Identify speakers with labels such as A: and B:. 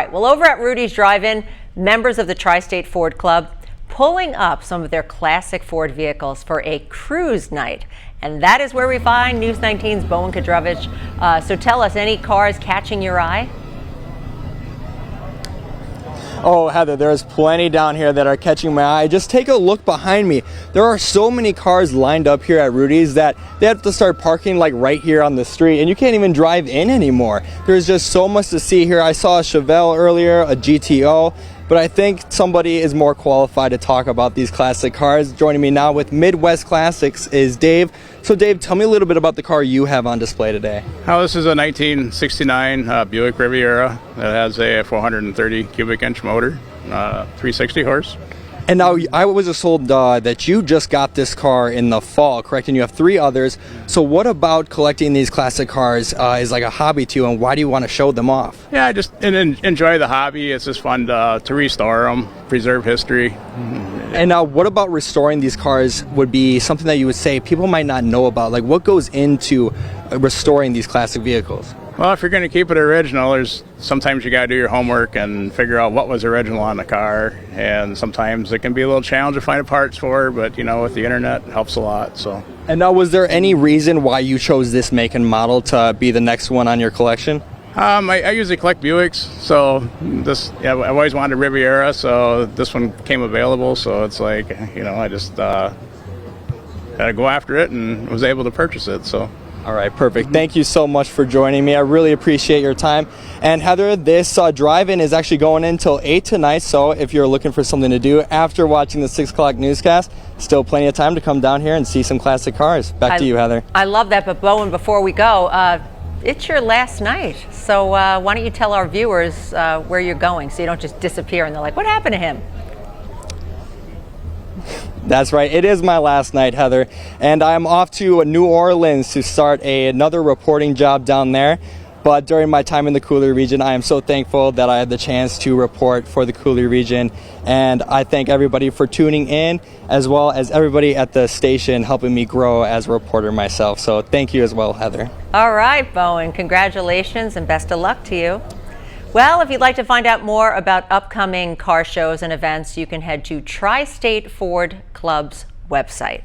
A: Right, well, over at Rudy's Drive-In, members of the Tri-State Ford Club pulling up some of their classic Ford vehicles for a cruise night. And that is where we find News 19's Bowen Kadrovich. So tell us, any cars catching your eye?
B: Oh, Heather, there's plenty down here that are catching my eye. Just take a look behind me. There are so many cars lined up here at Rudy's that they have to start parking like right here on the street, and you can't even drive in anymore. There's just so much to see here. I saw a Chevelle earlier, a GTO, but I think somebody is more qualified to talk about these classic cars. Joining me now with Midwest Classics is Dave. So Dave, tell me a little bit about the car you have on display today.
C: Oh, this is a 1969 Buick Riviera that has a 430 cubic inch motor, 360 horse.
B: And now I was just told that you just got this car in the fall, correct? And you have 3 others. So what about collecting these classic cars is like a hobby to you, and why do you want to show them off?
C: Yeah, I just enjoy the hobby. It's just fun to restore them, preserve history.
B: And now what about restoring these cars would be something that you would say people might not know about? Like, what goes into restoring these classic vehicles?
C: Well, if you're going to keep it original, sometimes you got to do your homework and figure out what was original on the car. And sometimes it can be a little challenge to find parts for, but you know, with the internet, it helps a lot. So.
B: And now, was there any reason why you chose this make and model to be the next one on your collection?
C: I usually collect Buicks, so I've always wanted a Riviera, so this one came available. So it's like, you know, I just had to go after it and was able to purchase it. So.
B: All right, perfect. Thank you so much for joining me. I really appreciate your time. And Heather, this drive-in is actually going in until 8 tonight, so if you're looking for something to do after watching the 6 o'clock newscast, still plenty of time to come down here and see some classic cars. Back to you, Heather.
A: I love that, but Bowen, before we go, it's your last night, so why don't you tell our viewers where you're going so you don't just disappear and they're like, what happened to him?
B: That's right. It is my last night, Heather, and I'm off to New Orleans to start another reporting job down there. But during my time in the Coulee region, I am so thankful that I had the chance to report for the Coulee region. And I thank everybody for tuning in, as well as everybody at the station helping me grow as a reporter myself. So thank you as well, Heather.
A: All right, Bowen, congratulations and best of luck to you. Well, if you'd like to find out more about upcoming car shows and events, you can head to Tri-State Ford Club's website.